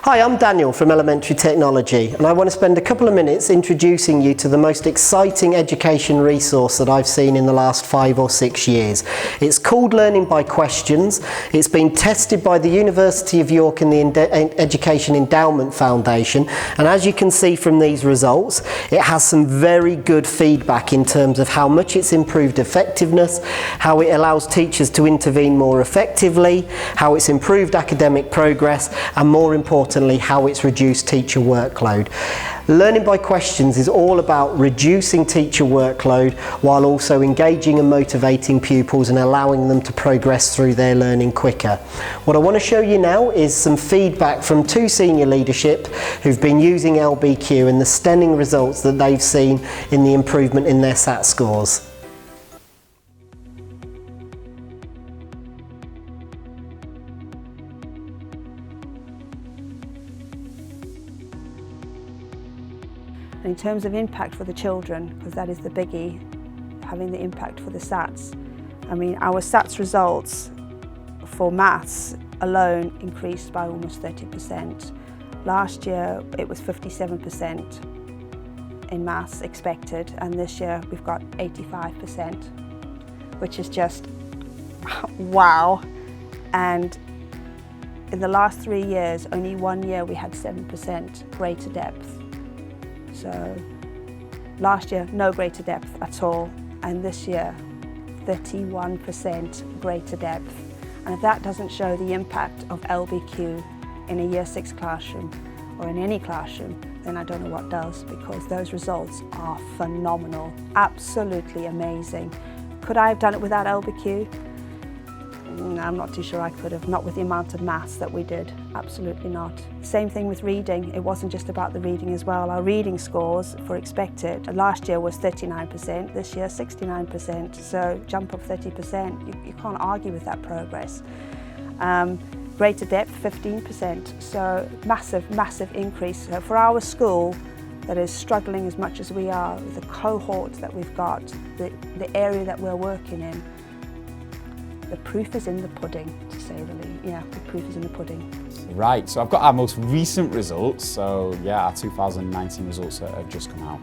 Hi, I'm Daniel from Elementary Technology, and I want to spend a couple of minutes introducing you to the most exciting education resource that I've seen in the last 5 or 6 years. It's called Learning by Questions. It's been tested by the University of York and the Education Endowment Foundation, and as you can see from these results, it has some very good feedback in terms of how much it's improved effectiveness, how it allows teachers to intervene more effectively, how it's improved academic progress, and more importantly, how it's reduced teacher workload. Learning by Questions is all about reducing teacher workload while also engaging and motivating pupils and allowing them to progress through their learning quicker. What I want to show you now is some feedback from 2 senior leadership who've been using LBQ and the stunning results that they've seen in the improvement in their SAT scores. In terms of impact for the children, because that is the biggie, having the impact for the SATs. I mean, our SATs results for maths alone increased by almost 30%. Last year it was 57% in maths expected, and this year we've got 85%, which is just wow. And in the last 3 years, only 1 year we had 7% greater depth. So last year, no greater depth at all, and this year, 31% greater depth. And if that doesn't show the impact of LBQ in a Year 6 classroom, or in any classroom, then I don't know what does, because those results are phenomenal, absolutely amazing. Could I have done it without LBQ? No, I'm not too sure I could have, not with the amount of maths that we did, absolutely not. Same thing with reading, it wasn't just about the reading as well. Our reading scores for expected, last year was 39%, this year 69%, so jump of 30%, you can't argue with that progress. Greater depth, 15%, so massive increase. So for our school that is struggling as much as we are, the cohort that we've got, the area that we're working in, the proof is in the pudding, to say the least. Yeah, the proof is in the pudding. Right, so I've got our most recent results. So yeah, our 2019 results have just come out.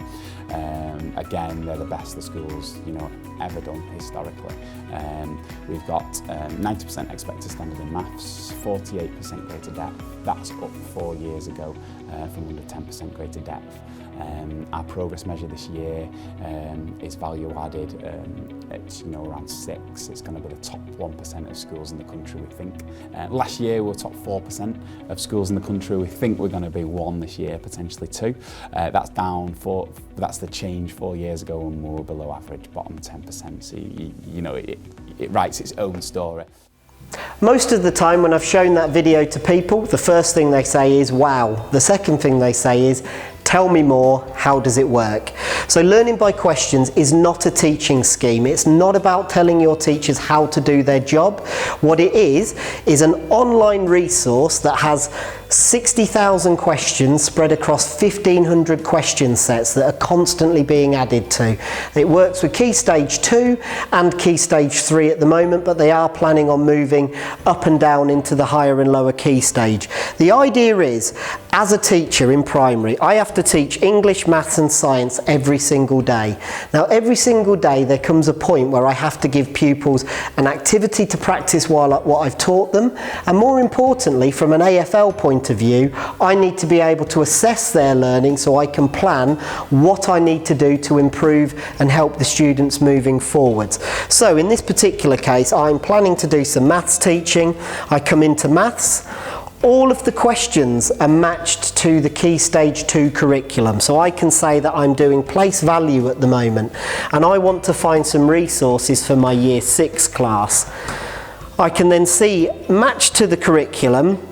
Again, they're the best the school's ever done historically. We've got 90% expected standard in maths, 48% greater depth. That's up 4 years ago from under 10% greater depth. Our progress measure this year is value added. It's around 6. It's going to be the top 1% of schools in the country, we think. Last year we were top 4% of schools in the country. We think we're going to be 1 this year, potentially 2. That's down that's the change 4 years ago when we were below average, bottom 10%. So it writes its own story. Most of the time when I've shown that video to people, the first thing they say is, wow. The second thing they say is, tell me more, how does it work? So Learning by Questions is not a teaching scheme. It's not about telling your teachers how to do their job. What it is an online resource that has 60,000 questions spread across 1,500 question sets that are constantly being added to. It works with Key Stage 2 and Key Stage 3 at the moment, but they are planning on moving up and down into the higher and lower key stage. The idea is, as a teacher in primary, I have to teach English, maths and science every single day. Now every single day there comes a point where I have to give pupils an activity to practice what I've taught them, and more importantly, from an AFL point of view, I need to be able to assess their learning so I can plan what I need to do to improve and help the students moving forwards. So in this particular case, I'm planning to do some maths teaching. I come into maths. All of the questions are matched to the Key Stage 2 curriculum, so I can say that I'm doing place value at the moment and I want to find some resources for my Year 6 class. I can then see, matched to the curriculum,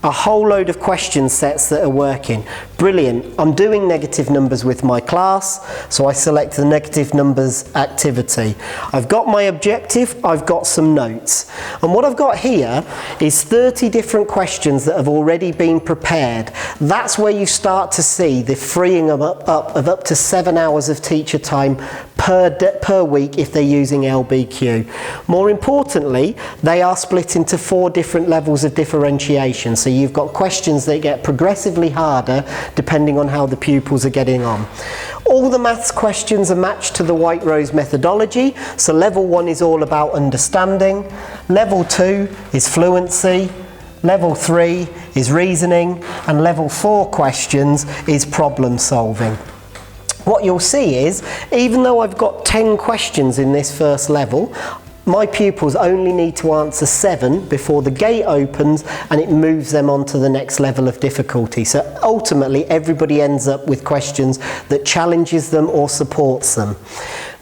a whole load of question sets that are working. Brilliant. I'm doing negative numbers with my class, so I select the negative numbers activity. I've got my objective, I've got some notes. And what I've got here is 30 different questions that have already been prepared. That's where you start to see the freeing of up to 7 hours of teacher time per week if they're using LBQ. More importantly, they are split into 4 different levels of differentiation. So you've got questions that get progressively harder depending on how the pupils are getting on. All the maths questions are matched to the White Rose methodology. So level 1 is all about understanding. Level 2 is fluency. Level 3 is reasoning. And level 4 questions is problem solving. What you'll see is, even though I've got 10 questions in this first level, my pupils only need to answer 7 before the gate opens and it moves them on to the next level of difficulty. So ultimately everybody ends up with questions that challenges them or supports them.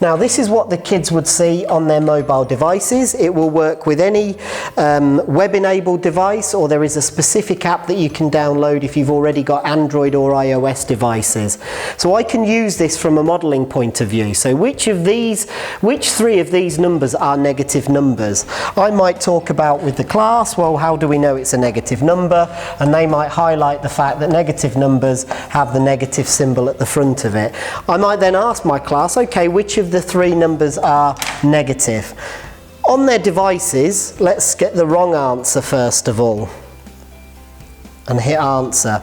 Now this is what the kids would see on their mobile devices. It will work with any web-enabled device, or there is a specific app that you can download if you've already got Android or iOS devices. So I can use this from a modelling point of view. So which 3 of these numbers are negative numbers? I might talk about with the class, well, how do we know it's a negative number? And they might highlight the fact that negative numbers have the negative symbol at the front of it. I might then ask my class, okay, which of the 3 numbers are negative? On their devices, let's get the wrong answer first of all and hit answer.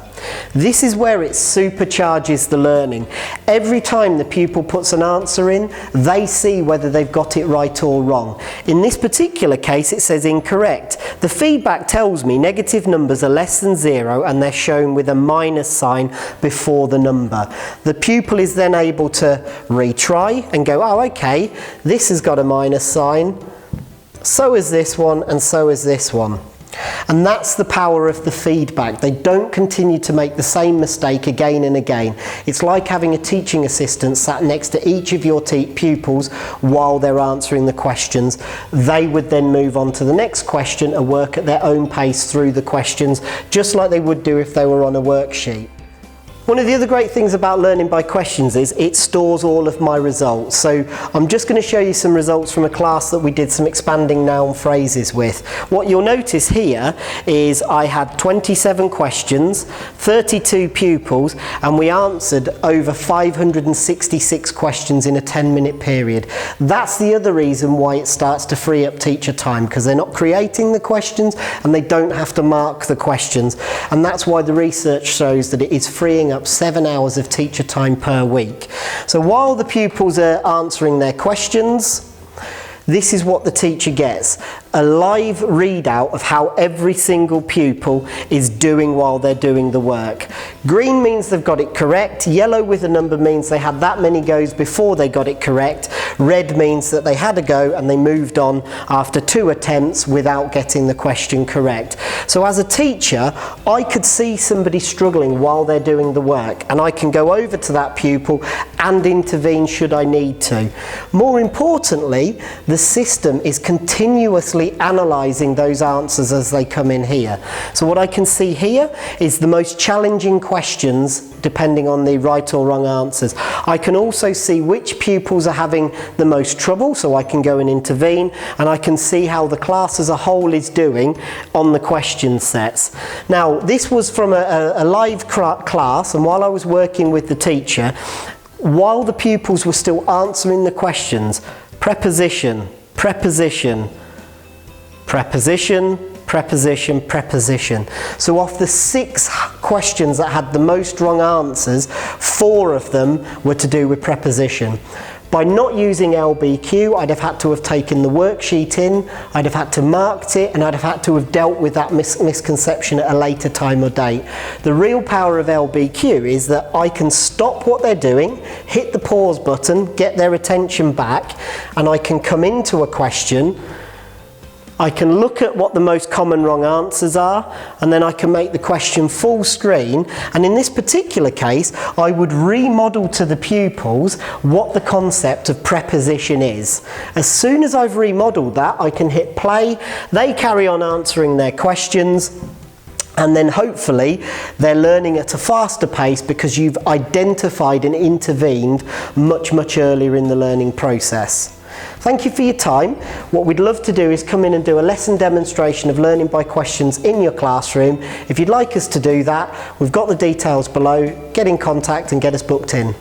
This is where it supercharges the learning. Every time the pupil puts an answer in, they see whether they've got it right or wrong. In this particular case, it says incorrect. The feedback tells me negative numbers are less than 0 and they're shown with a minus sign before the number. The pupil is then able to retry and go, oh, okay, this has got a minus sign, so is this one, and so is this one. And that's the power of the feedback. They don't continue to make the same mistake again and again. It's like having a teaching assistant sat next to each of your pupils while they're answering the questions. They would then move on to the next question and work at their own pace through the questions, just like they would do if they were on a worksheet. One of the other great things about learning by questions is it stores all of my results. So I'm just going to show you some results from a class that we did some expanding noun phrases with. What you'll notice here is I had 27 questions, 32 pupils, and we answered over 566 questions in a 10-minute period. That's the other reason why it starts to free up teacher time, because they're not creating the questions and they don't have to mark the questions. And that's why the research shows that it is freeing up 7 hours of teacher time per week. So while the pupils are answering their questions, this is what the teacher gets: a live readout of how every single pupil is doing while they're doing the work. Green means they've got it correct. Yellow with a number means they had that many goes before they got it correct. Red means that they had a go and they moved on after 2 attempts without getting the question correct. So as a teacher, I could see somebody struggling while they're doing the work, and I can go over to that pupil and intervene should I need to. More importantly, the system is continuously analysing those answers as they come in here. So what I can see here is the most challenging questions depending on the right or wrong answers. I can also see which pupils are having the most trouble, so I can go and intervene, and I can see how the class as a whole is doing on the question sets. Now, this was from a live class, and while I was working with the teacher, while the pupils were still answering the questions, preposition, preposition, preposition, preposition, preposition. So of the 6 questions that had the most wrong answers, 4 of them were to do with preposition. By not using LBQ, I'd have had to have taken the worksheet in, I'd have had to marked it, and I'd have had to have dealt with that misconception at a later time or date. The real power of LBQ is that I can stop what they're doing, hit the pause button, get their attention back, and I can come into a question. I can look at what the most common wrong answers are, and then I can make the question full screen, and in this particular case I would remodel to the pupils what the concept of preposition is. As soon as I've remodeled that, I can hit play, they carry on answering their questions, and then hopefully they're learning at a faster pace because you've identified and intervened much earlier in the learning process. Thank you for your time. What we'd love to do is come in and do a lesson demonstration of learning by questions in your classroom. If you'd like us to do that, we've got the details below. Get in contact and get us booked in.